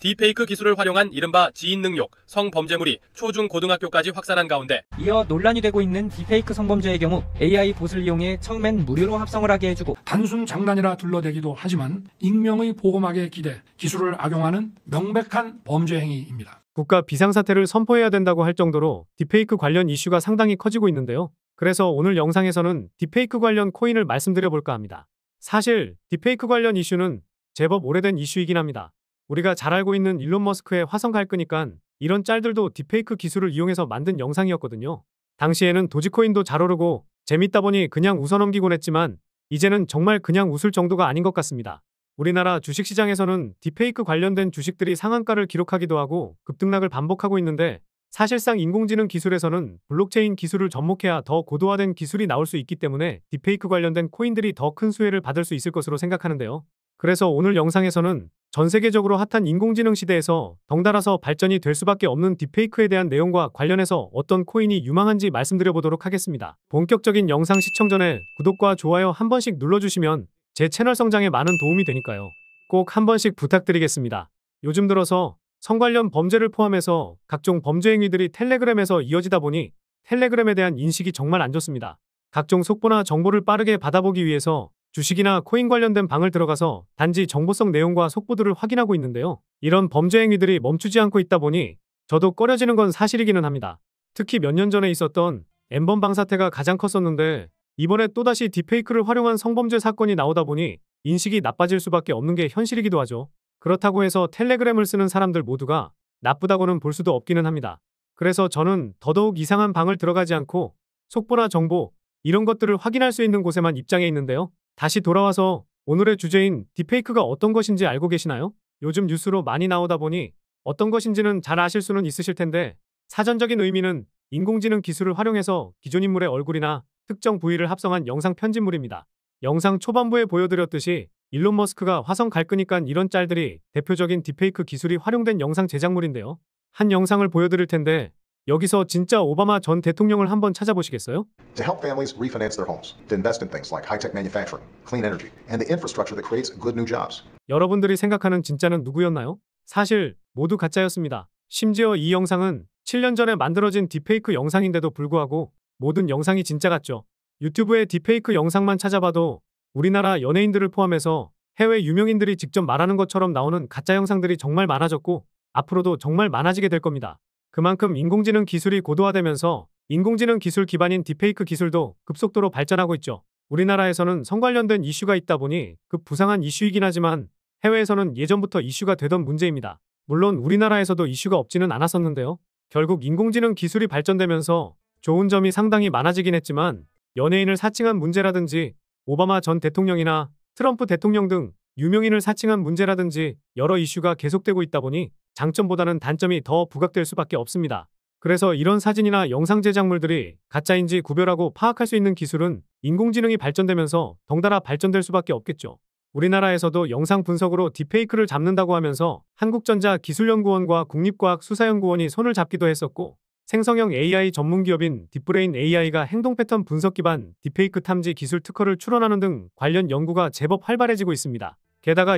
딥페이크 기술을 활용한 이른바 지인능욕, 성범죄물이 초중 고등학교까지 확산한 가운데 이어 논란이 되고 있는 딥페이크 성범죄의 경우 AI 봇을 이용해 처음엔 무료로 합성을 하게 해주고 단순 장난이라 둘러대기도 하지만 익명의 보호막에 기대 기술을 악용하는 명백한 범죄 행위입니다. 국가 비상사태를 선포해야 된다고 할 정도로 딥페이크 관련 이슈가 상당히 커지고 있는데요. 그래서 오늘 영상에서는 딥페이크 관련 코인을 말씀드려볼까 합니다. 사실 딥페이크 관련 이슈는 제법 오래된 이슈이긴 합니다. 우리가 잘 알고 있는 일론 머스크의 화성 갈 거니까 이런 짤들도 딥페이크 기술을 이용해서 만든 영상이었거든요. 당시에는 도지코인도 잘 오르고 재밌다 보니 그냥 웃어넘기곤 했지만 이제는 정말 그냥 웃을 정도가 아닌 것 같습니다. 우리나라 주식시장에서는 딥페이크 관련된 주식들이 상한가를 기록하기도 하고 급등락을 반복하고 있는데 사실상 인공지능 기술에서는 블록체인 기술을 접목해야 더 고도화된 기술이 나올 수 있기 때문에 딥페이크 관련된 코인들이 더 큰 수혜를 받을 수 있을 것으로 생각하는데요. 그래서 오늘 영상에서는 전 세계적으로 핫한 인공지능 시대에서 덩달아서 발전이 될 수밖에 없는 딥페이크에 대한 내용과 관련해서 어떤 코인이 유망한지 말씀드려보도록 하겠습니다. 본격적인 영상 시청 전에 구독과 좋아요 한 번씩 눌러주시면 제 채널 성장에 많은 도움이 되니까요. 꼭 한 번씩 부탁드리겠습니다. 요즘 들어서 성 관련 범죄를 포함해서 각종 범죄 행위들이 텔레그램에서 이어지다 보니 텔레그램에 대한 인식이 정말 안 좋습니다. 각종 속보나 정보를 빠르게 받아보기 위해서 주식이나 코인 관련된 방을 들어가서 단지 정보성 내용과 속보들을 확인하고 있는데요. 이런 범죄 행위들이 멈추지 않고 있다 보니 저도 꺼려지는 건 사실이기는 합니다. 특히 몇 년 전에 있었던 엠번방 사태가 가장 컸었는데 이번에 또다시 딥페이크를 활용한 성범죄 사건이 나오다 보니 인식이 나빠질 수밖에 없는 게 현실이기도 하죠. 그렇다고 해서 텔레그램을 쓰는 사람들 모두가 나쁘다고는 볼 수도 없기는 합니다. 그래서 저는 더더욱 이상한 방을 들어가지 않고 속보나 정보 이런 것들을 확인할 수 있는 곳에만 입장해 있는데요. 다시 돌아와서 오늘의 주제인 딥페이크가 어떤 것인지 알고 계시나요? 요즘 뉴스로 많이 나오다 보니 어떤 것인지는 잘 아실 수는 있으실 텐데 사전적인 의미는 인공지능 기술을 활용해서 기존 인물의 얼굴이나 특정 부위를 합성한 영상 편집물입니다. 영상 초반부에 보여드렸듯이 일론 머스크가 화성 갈 거니까 이런 짤들이 대표적인 딥페이크 기술이 활용된 영상 제작물인데요. 한 영상을 보여드릴 텐데 여기서 진짜 오바마 전 대통령을 한번 찾아보시겠어요? To help families refinance their homes, to invest in things like high-tech manufacturing, clean energy, and the infrastructure that creates good new jobs. 여러분들이 생각하는 진짜는 누구였나요? 사실 모두 가짜였습니다. 심지어 이 영상은 7년 전에 만들어진 딥페이크 영상인데도 불구하고 모든 영상이 진짜 같죠. 유튜브에 딥페이크 영상만 찾아봐도 우리나라 연예인들을 포함해서 해외 유명인들이 직접 말하는 것처럼 나오는 가짜 영상들이 정말 많아졌고 앞으로도 정말 많아지게 될 겁니다. 그만큼 인공지능 기술이 고도화되면서 인공지능 기술 기반인 딥페이크 기술도 급속도로 발전하고 있죠. 우리나라에서는 성 관련된 이슈가 있다 보니 급부상한 이슈이긴 하지만 해외에서는 예전부터 이슈가 되던 문제입니다. 물론 우리나라에서도 이슈가 없지는 않았었는데요. 결국 인공지능 기술이 발전되면서 좋은 점이 상당히 많아지긴 했지만 연예인을 사칭한 문제라든지 오바마 전 대통령이나 트럼프 대통령 등 유명인을 사칭한 문제라든지 여러 이슈가 계속되고 있다 보니 장점보다는 단점이 더 부각될 수밖에 없습니다. 그래서 이런 사진이나 영상 제작물들이 가짜인지 구별하고 파악할 수 있는 기술은 인공지능이 발전되면서 덩달아 발전될 수밖에 없겠죠. 우리나라에서도 영상 분석으로 딥페이크를 잡는다고 하면서 한국전자 기술연구원과 국립과학수사연구원이 손을 잡기도 했었고 생성형 AI 전문기업인 딥브레인 AI가 행동 패턴 분석 기반 딥페이크 탐지 기술 특허를 출원하는 등 관련 연구가 제법 활발해지고 있습니다. 게다가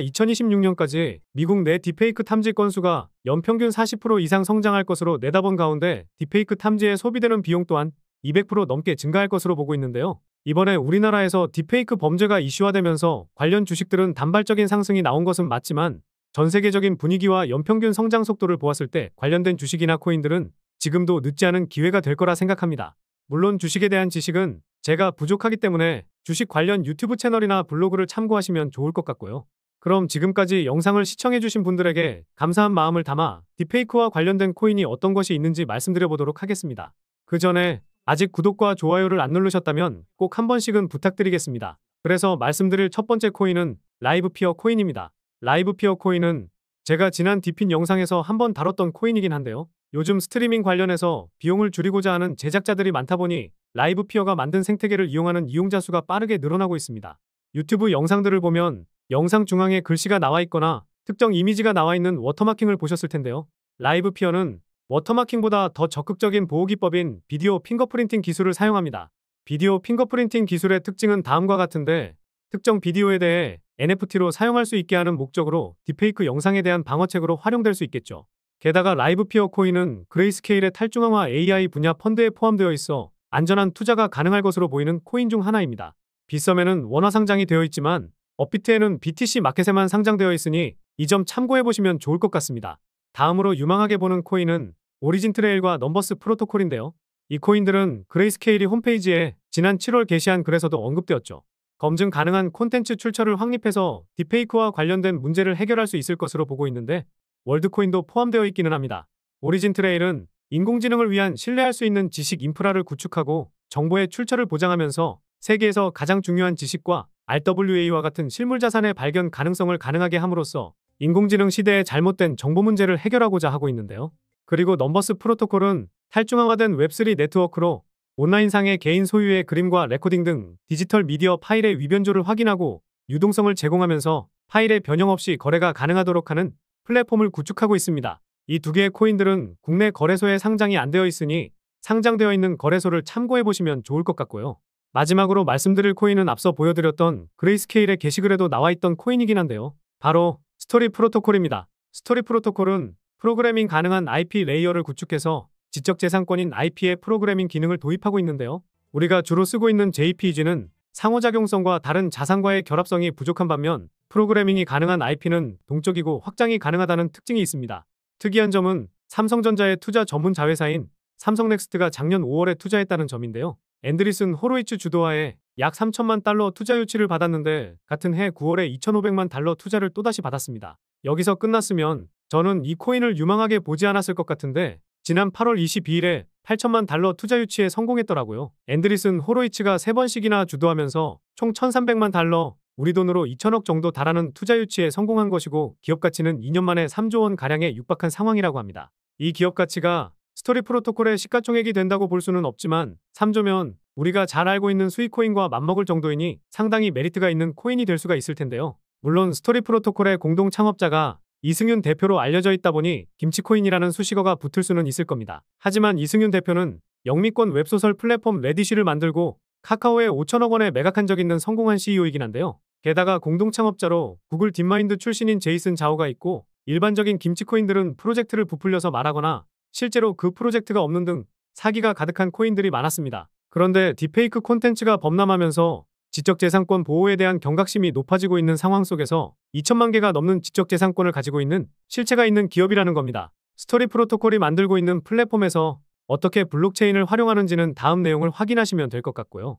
2026년까지 미국 내 딥페이크 탐지 건수가 연평균 40% 이상 성장할 것으로 내다본 가운데 딥페이크 탐지에 소비되는 비용 또한 200% 넘게 증가할 것으로 보고 있는데요. 이번에 우리나라에서 딥페이크 범죄가 이슈화되면서 관련 주식들은 단발적인 상승이 나온 것은 맞지만 전 세계적인 분위기와 연평균 성장 속도를 보았을 때 관련된 주식이나 코인들은 지금도 늦지 않은 기회가 될 거라 생각합니다. 물론 주식에 대한 지식은 제가 부족하기 때문에 주식 관련 유튜브 채널이나 블로그를 참고하시면 좋을 것 같고요. 그럼 지금까지 영상을 시청해주신 분들에게 감사한 마음을 담아 딥페이크와 관련된 코인이 어떤 것이 있는지 말씀드려보도록 하겠습니다. 그 전에 아직 구독과 좋아요를 안 누르셨다면 꼭 한 번씩은 부탁드리겠습니다. 그래서 말씀드릴 첫 번째 코인은 라이브피어 코인입니다. 라이브피어 코인은 제가 지난 디핀 영상에서 한번 다뤘던 코인이긴 한데요. 요즘 스트리밍 관련해서 비용을 줄이고자 하는 제작자들이 많다 보니 라이브피어가 만든 생태계를 이용하는 이용자 수가 빠르게 늘어나고 있습니다. 유튜브 영상들을 보면 영상 중앙에 글씨가 나와 있거나 특정 이미지가 나와 있는 워터마킹을 보셨을 텐데요. 라이브피어는 워터마킹보다 더 적극적인 보호기법인 비디오 핑거프린팅 기술을 사용합니다. 비디오 핑거프린팅 기술의 특징은 다음과 같은데 특정 비디오에 대해 NFT로 사용할 수 있게 하는 목적으로 딥페이크 영상에 대한 방어책으로 활용될 수 있겠죠. 게다가 라이브 피어 코인은 그레이스케일의 탈중앙화 AI 분야 펀드에 포함되어 있어 안전한 투자가 가능할 것으로 보이는 코인 중 하나입니다. 빗썸에는 원화 상장이 되어 있지만 업비트에는 BTC 마켓에만 상장되어 있으니 이 점 참고해보시면 좋을 것 같습니다. 다음으로 유망하게 보는 코인은 오리진 트레일과 넘버스 프로토콜인데요. 이 코인들은 그레이스케일이 홈페이지에 지난 7월 게시한 글에서도 언급되었죠. 검증 가능한 콘텐츠 출처를 확립해서 딥페이크와 관련된 문제를 해결할 수 있을 것으로 보고 있는데 월드코인도 포함되어 있기는 합니다. 오리진 트레일은 인공지능을 위한 신뢰할 수 있는 지식 인프라를 구축하고 정보의 출처를 보장하면서 세계에서 가장 중요한 지식과 RWA와 같은 실물 자산의 발견 가능성을 가능하게 함으로써 인공지능 시대의 잘못된 정보 문제를 해결하고자 하고 있는데요. 그리고 넘버스 프로토콜은 탈중앙화된 웹3 네트워크로 온라인상의 개인 소유의 그림과 레코딩 등 디지털 미디어 파일의 위변조를 확인하고 유동성을 제공하면서 파일의 변형 없이 거래가 가능하도록 하는 플랫폼을 구축하고 있습니다. 이 두 개의 코인들은 국내 거래소에 상장이 안 되어 있으니 상장되어 있는 거래소를 참고해 보시면 좋을 것 같고요. 마지막으로 말씀드릴 코인은 앞서 보여드렸던 그레이스케일의 게시글에도 나와 있던 코인이긴 한데요. 바로 스토리 프로토콜입니다. 스토리 프로토콜은 프로그래밍 가능한 IP 레이어를 구축해서 지적재산권인 IP의 프로그래밍 기능을 도입하고 있는데요. 우리가 주로 쓰고 있는 JPEG는 상호작용성과 다른 자산과의 결합성이 부족한 반면 프로그래밍이 가능한 IP는 동적이고 확장이 가능하다는 특징이 있습니다. 특이한 점은 삼성전자의 투자 전문 자회사인 삼성넥스트가 작년 5월에 투자했다는 점인데요. 앤드리슨 호로이츠 주도하에 약 3천만 달러 투자 유치를 받았는데 같은 해 9월에 2,500만 달러 투자를 또다시 받았습니다. 여기서 끝났으면 저는 이 코인을 유망하게 보지 않았을 것 같은데 지난 8월 22일에 8천만 달러 투자 유치에 성공했더라고요. 앤드리슨 호로이츠가 3번씩이나 주도하면서 총 1,300만 달러, 우리 돈으로 2천억 정도 달하는 투자 유치에 성공한 것이고 기업 가치는 2년 만에 3조 원 가량에 육박한 상황이라고 합니다. 이 기업 가치가 스토리 프로토콜의 시가총액이 된다고 볼 수는 없지만 3조면 우리가 잘 알고 있는 수익코인과 맞먹을 정도이니 상당히 메리트가 있는 코인이 될 수가 있을 텐데요. 물론 스토리 프로토콜의 공동 창업자가 이승윤 대표로 알려져 있다 보니 김치코인이라는 수식어가 붙을 수는 있을 겁니다. 하지만 이승윤 대표는 영미권 웹소설 플랫폼 레디시를 만들고 카카오에 5천억 원에 매각한 적 있는 성공한 CEO이긴 한데요. 게다가 공동 창업자로 구글 딥마인드 출신인 제이슨 자오가 있고 일반적인 김치코인들은 프로젝트를 부풀려서 말하거나 실제로 그 프로젝트가 없는 등 사기가 가득한 코인들이 많았습니다. 그런데 딥페이크 콘텐츠가 범람하면서 지적재산권 보호에 대한 경각심이 높아지고 있는 상황 속에서 2천만 개가 넘는 지적재산권을 가지고 있는 실체가 있는 기업이라는 겁니다. 스토리 프로토콜이 만들고 있는 플랫폼에서 어떻게 블록체인을 활용하는지는 다음 내용을 확인하시면 될 것 같고요.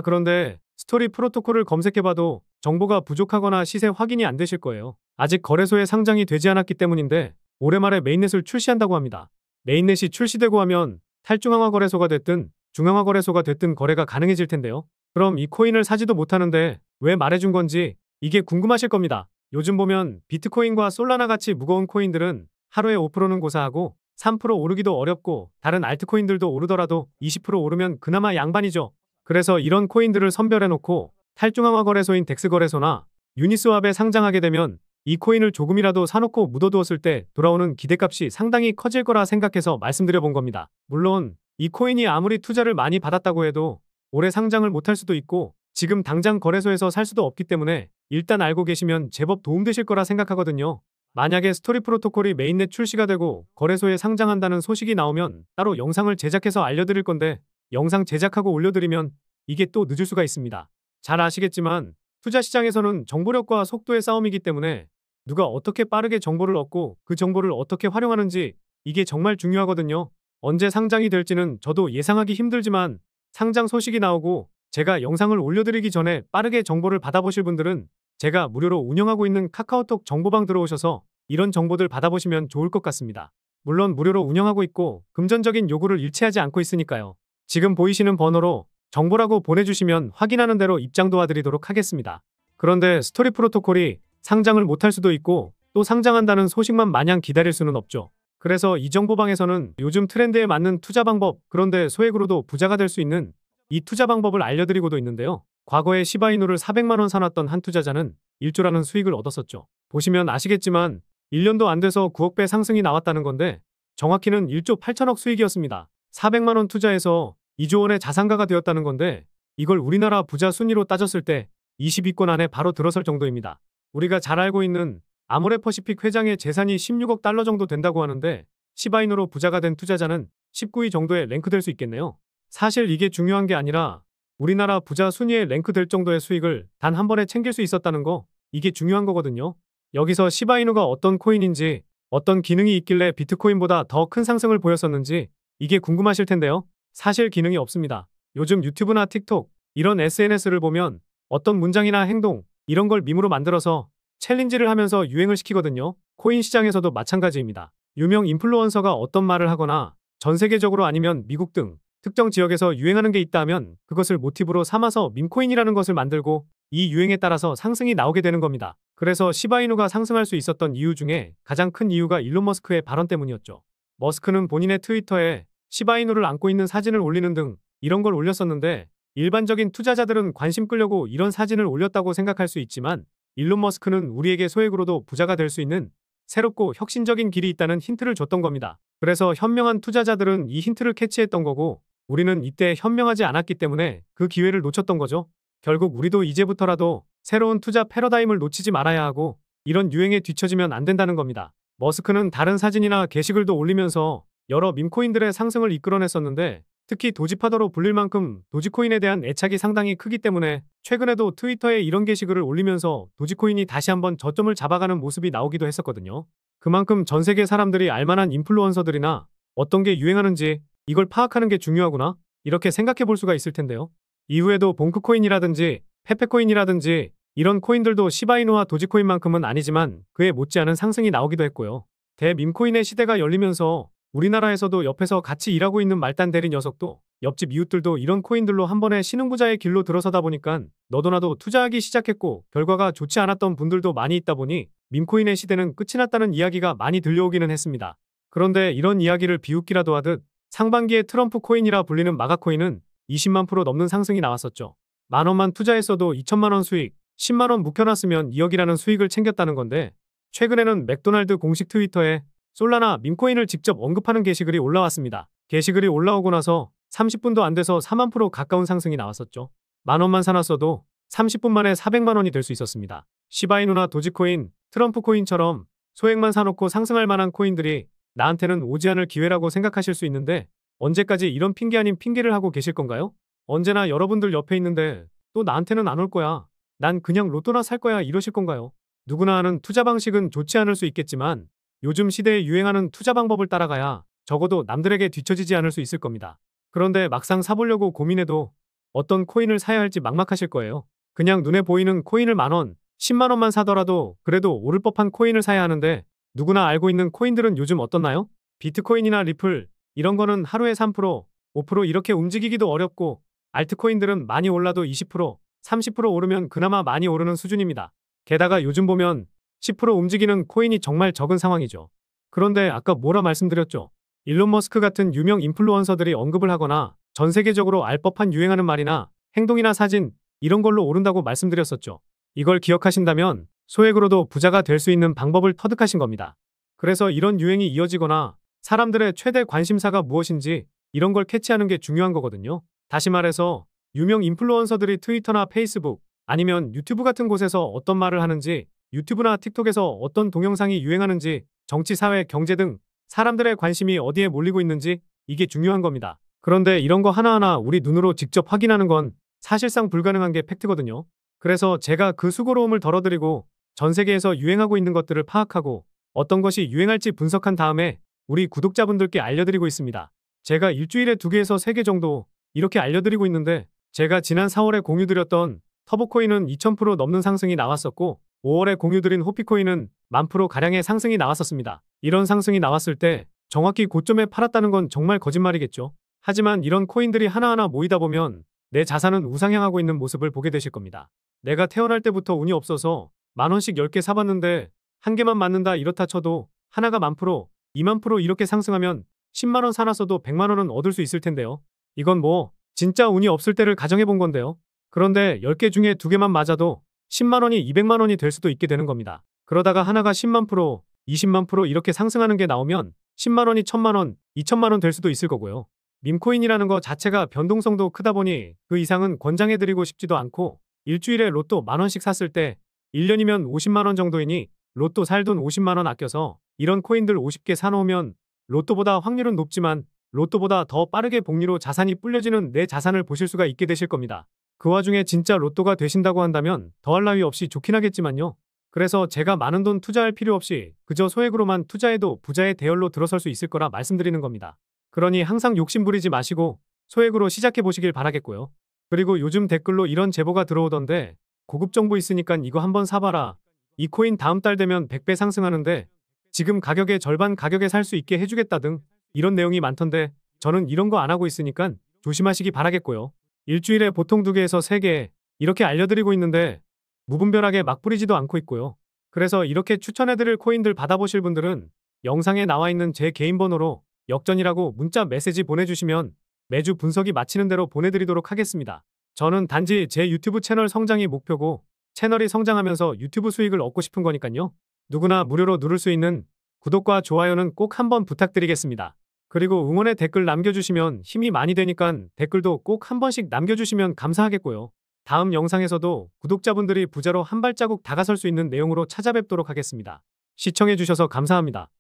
그런데 스토리 프로토콜을 검색해봐도 정보가 부족하거나 시세 확인이 안 되실 거예요. 아직 거래소에 상장이 되지 않았기 때문인데 올해 말에 메인넷을 출시한다고 합니다. 메인넷이 출시되고 하면 탈중앙화 거래소가 됐든 중앙화 거래소가 됐든 거래가 가능해질 텐데요. 그럼 이 코인을 사지도 못하는데 왜 말해준 건지 이게 궁금하실 겁니다. 요즘 보면 비트코인과 솔라나 같이 무거운 코인들은 하루에 5%는 고사하고 3% 오르기도 어렵고 다른 알트코인들도 오르더라도 20% 오르면 그나마 양반이죠. 그래서 이런 코인들을 선별해놓고 탈중앙화 거래소인 덱스 거래소나 유니스왑에 상장하게 되면 이 코인을 조금이라도 사놓고 묻어두었을 때 돌아오는 기대값이 상당히 커질 거라 생각해서 말씀드려본 겁니다. 물론 이 코인이 아무리 투자를 많이 받았다고 해도 올해 상장을 못할 수도 있고 지금 당장 거래소에서 살 수도 없기 때문에 일단 알고 계시면 제법 도움되실 거라 생각하거든요. 만약에 스토리 프로토콜이 메인넷 출시가 되고 거래소에 상장한다는 소식이 나오면 따로 영상을 제작해서 알려드릴 건데 영상 제작하고 올려드리면 이게 또 늦을 수가 있습니다. 잘 아시겠지만 투자 시장에서는 정보력과 속도의 싸움이기 때문에 누가 어떻게 빠르게 정보를 얻고 그 정보를 어떻게 활용하는지 이게 정말 중요하거든요. 언제 상장이 될지는 저도 예상하기 힘들지만 상장 소식이 나오고 제가 영상을 올려드리기 전에 빠르게 정보를 받아보실 분들은 제가 무료로 운영하고 있는 카카오톡 정보방 들어오셔서 이런 정보들 받아보시면 좋을 것 같습니다. 물론 무료로 운영하고 있고 금전적인 요구를 일치하지 않고 있으니까요. 지금 보이시는 번호로 정보라고 보내주시면 확인하는 대로 입장 도와드리도록 하겠습니다. 그런데 스토리 프로토콜이 상장을 못할 수도 있고 또 상장한다는 소식만 마냥 기다릴 수는 없죠. 그래서 이 정보방에서는 요즘 트렌드에 맞는 투자 방법, 그런데 소액으로도 부자가 될 수 있는 이 투자 방법을 알려드리고도 있는데요. 과거에 시바이누를 400만 원 사놨던 한 투자자는 1조라는 수익을 얻었었죠. 보시면 아시겠지만 1년도 안 돼서 9억 배 상승이 나왔다는 건데 정확히는 1조 8천억 수익이었습니다. 400만 원 투자해서 2조 원의 자산가가 되었다는 건데 이걸 우리나라 부자 순위로 따졌을 때 20위권 안에 바로 들어설 정도입니다. 우리가 잘 알고 있는 아모레퍼시픽 회장의 재산이 16억 달러 정도 된다고 하는데 시바이누로 부자가 된 투자자는 19위 정도에 랭크될 수 있겠네요. 사실 이게 중요한 게 아니라 우리나라 부자 순위에 랭크될 정도의 수익을 단 한 번에 챙길 수 있었다는 거, 이게 중요한 거거든요. 여기서 시바이누가 어떤 코인인지, 어떤 기능이 있길래 비트코인보다 더 큰 상승을 보였었는지 이게 궁금하실 텐데요. 사실 기능이 없습니다. 요즘 유튜브나 틱톡 이런 SNS를 보면 어떤 문장이나 행동 이런 걸 밈으로 만들어서 챌린지를 하면서 유행을 시키거든요. 코인 시장에서도 마찬가지입니다. 유명 인플루언서가 어떤 말을 하거나 전 세계적으로 아니면 미국 등 특정 지역에서 유행하는 게 있다 하면 그것을 모티브로 삼아서 밈코인이라는 것을 만들고 이 유행에 따라서 상승이 나오게 되는 겁니다. 그래서 시바이누가 상승할 수 있었던 이유 중에 가장 큰 이유가 일론 머스크의 발언 때문이었죠. 머스크는 본인의 트위터에 시바이누를 안고 있는 사진을 올리는 등 이런 걸 올렸었는데 일반적인 투자자들은 관심 끌려고 이런 사진을 올렸다고 생각할 수 있지만 일론 머스크는 우리에게 소액으로도 부자가 될 수 있는 새롭고 혁신적인 길이 있다는 힌트를 줬던 겁니다. 그래서 현명한 투자자들은 이 힌트를 캐치했던 거고 우리는 이때 현명하지 않았기 때문에 그 기회를 놓쳤던 거죠. 결국 우리도 이제부터라도 새로운 투자 패러다임을 놓치지 말아야 하고 이런 유행에 뒤처지면 안 된다는 겁니다. 머스크는 다른 사진이나 게시글도 올리면서 여러 밈코인들의 상승을 이끌어냈었는데 특히 도지파더로 불릴 만큼 도지코인에 대한 애착이 상당히 크기 때문에 최근에도 트위터에 이런 게시글을 올리면서 도지코인이 다시 한번 저점을 잡아가는 모습이 나오기도 했었거든요. 그만큼 전 세계 사람들이 알만한 인플루언서들이나 어떤 게 유행하는지 이걸 파악하는 게 중요하구나 이렇게 생각해 볼 수가 있을 텐데요. 이후에도 봉크코인이라든지 페페코인이라든지 이런 코인들도 시바이누와 도지코인만큼은 아니지만 그에 못지않은 상승이 나오기도 했고요. 대밈코인의 시대가 열리면서 우리나라에서도 옆에서 같이 일하고 있는 말단 대리 녀석도 옆집 이웃들도 이런 코인들로 한 번에 신흥부자의 길로 들어서다 보니까 너도나도 투자하기 시작했고 결과가 좋지 않았던 분들도 많이 있다 보니 밈코인의 시대는 끝이 났다는 이야기가 많이 들려오기는 했습니다. 그런데 이런 이야기를 비웃기라도 하듯 상반기에 트럼프 코인이라 불리는 마가코인은 20만 프로 넘는 상승이 나왔었죠. 만원만 투자했어도 2천만 원 수익, 10만 원 묵혀놨으면 2억이라는 수익을 챙겼다는 건데 최근에는 맥도날드 공식 트위터에 솔라나 밈코인을 직접 언급하는 게시글이 올라왔습니다. 게시글이 올라오고 나서 30분도 안 돼서 4만 프로 가까운 상승이 나왔었죠. 만원만 사놨어도 30분 만에 400만 원이 될 수 있었습니다. 시바이누나 도지코인, 트럼프 코인처럼 소액만 사놓고 상승할 만한 코인들이 나한테는 오지 않을 기회라고 생각하실 수 있는데 언제까지 이런 핑계 아닌 핑계를 하고 계실 건가요? 언제나 여러분들 옆에 있는데 또 나한테는 안 올 거야. 난 그냥 로또나 살 거야 이러실 건가요? 누구나 하는 투자 방식은 좋지 않을 수 있겠지만 요즘 시대에 유행하는 투자 방법을 따라가야 적어도 남들에게 뒤처지지 않을 수 있을 겁니다. 그런데 막상 사보려고 고민해도 어떤 코인을 사야 할지 막막하실 거예요. 그냥 눈에 보이는 코인을 만원, 10만 원만 사더라도 그래도 오를 법한 코인을 사야 하는데 누구나 알고 있는 코인들은 요즘 어떻나요? 비트코인이나 리플 이런 거는 하루에 3%, 5% 이렇게 움직이기도 어렵고 알트코인들은 많이 올라도 20%, 30% 오르면 그나마 많이 오르는 수준입니다. 게다가 요즘 보면 10% 움직이는 코인이 정말 적은 상황이죠. 그런데 아까 뭐라 말씀드렸죠? 일론 머스크 같은 유명 인플루언서들이 언급을 하거나 전 세계적으로 알 법한 유행하는 말이나 행동이나 사진 이런 걸로 오른다고 말씀드렸었죠. 이걸 기억하신다면 소액으로도 부자가 될 수 있는 방법을 터득하신 겁니다. 그래서 이런 유행이 이어지거나 사람들의 최대 관심사가 무엇인지 이런 걸 캐치하는 게 중요한 거거든요. 다시 말해서 유명 인플루언서들이 트위터나 페이스북 아니면 유튜브 같은 곳에서 어떤 말을 하는지 유튜브나 틱톡에서 어떤 동영상이 유행하는지 정치, 사회, 경제 등 사람들의 관심이 어디에 몰리고 있는지 이게 중요한 겁니다. 그런데 이런 거 하나하나 우리 눈으로 직접 확인하는 건 사실상 불가능한 게 팩트거든요. 그래서 제가 그 수고로움을 덜어드리고 전 세계에서 유행하고 있는 것들을 파악하고 어떤 것이 유행할지 분석한 다음에 우리 구독자분들께 알려드리고 있습니다. 제가 일주일에 2개에서 3개 정도 이렇게 알려드리고 있는데 제가 지난 4월에 공유드렸던 터보코인은 2000% 넘는 상승이 나왔었고 5월에 공유드린 호피코인은 10,000%가량의 상승이 나왔었습니다. 이런 상승이 나왔을 때 정확히 고점에 팔았다는 건 정말 거짓말이겠죠. 하지만 이런 코인들이 하나하나 모이다 보면 내 자산은 우상향하고 있는 모습을 보게 되실 겁니다. 내가 태어날 때부터 운이 없어서 만원씩 10개 사봤는데 한 개만 맞는다 이렇다 쳐도 하나가 10,000%, 20,000% 이렇게 상승하면 10만원 사놨어도 100만원은 얻을 수 있을 텐데요. 이건 뭐 진짜 운이 없을 때를 가정해 본 건데요. 그런데 10개 중에 2개만 맞아도 10만원이 200만원이 될 수도 있게 되는 겁니다. 그러다가 하나가 10만 프로, 20만 프로 이렇게 상승하는 게 나오면 10만원이 1000만원, 2천만원 될 수도 있을 거고요. 밈코인이라는 거 자체가 변동성도 크다 보니 그 이상은 권장해드리고 싶지도 않고 일주일에 로또 10,000원씩 샀을 때 1년이면 50만 원 정도이니 로또 살 돈 50만 원 아껴서 이런 코인들 50개 사놓으면 로또보다 확률은 높지만 로또보다 더 빠르게 복리로 자산이 불려지는 내 자산을 보실 수가 있게 되실 겁니다. 그 와중에 진짜 로또가 되신다고 한다면 더할 나위 없이 좋긴 하겠지만요. 그래서 제가 많은 돈 투자할 필요 없이 그저 소액으로만 투자해도 부자의 대열로 들어설 수 있을 거라 말씀드리는 겁니다. 그러니 항상 욕심 부리지 마시고 소액으로 시작해 보시길 바라겠고요. 그리고 요즘 댓글로 이런 제보가 들어오던데 고급 정보 있으니까 이거 한번 사봐라. 이 코인 다음 달 되면 100배 상승하는데 지금 가격의 절반 가격에 살 수 있게 해주겠다 등 이런 내용이 많던데 저는 이런 거 안 하고 있으니까 조심하시기 바라겠고요. 일주일에 보통 2개에서 3개 이렇게 알려드리고 있는데 무분별하게 막 뿌리지도 않고 있고요. 그래서 이렇게 추천해드릴 코인들 받아보실 분들은 영상에 나와 있는 제 개인 번호로 역전이라고 문자 메시지 보내주시면 매주 분석이 마치는 대로 보내드리도록 하겠습니다. 저는 단지 제 유튜브 채널 성장이 목표고 채널이 성장하면서 유튜브 수익을 얻고 싶은 거니까요. 누구나 무료로 누를 수 있는 구독과 좋아요는 꼭 한번 부탁드리겠습니다. 그리고 응원의 댓글 남겨주시면 힘이 많이 되니까 댓글도 꼭 한 번씩 남겨주시면 감사하겠고요. 다음 영상에서도 구독자분들이 부자로 한 발자국 다가설 수 있는 내용으로 찾아뵙도록 하겠습니다. 시청해주셔서 감사합니다.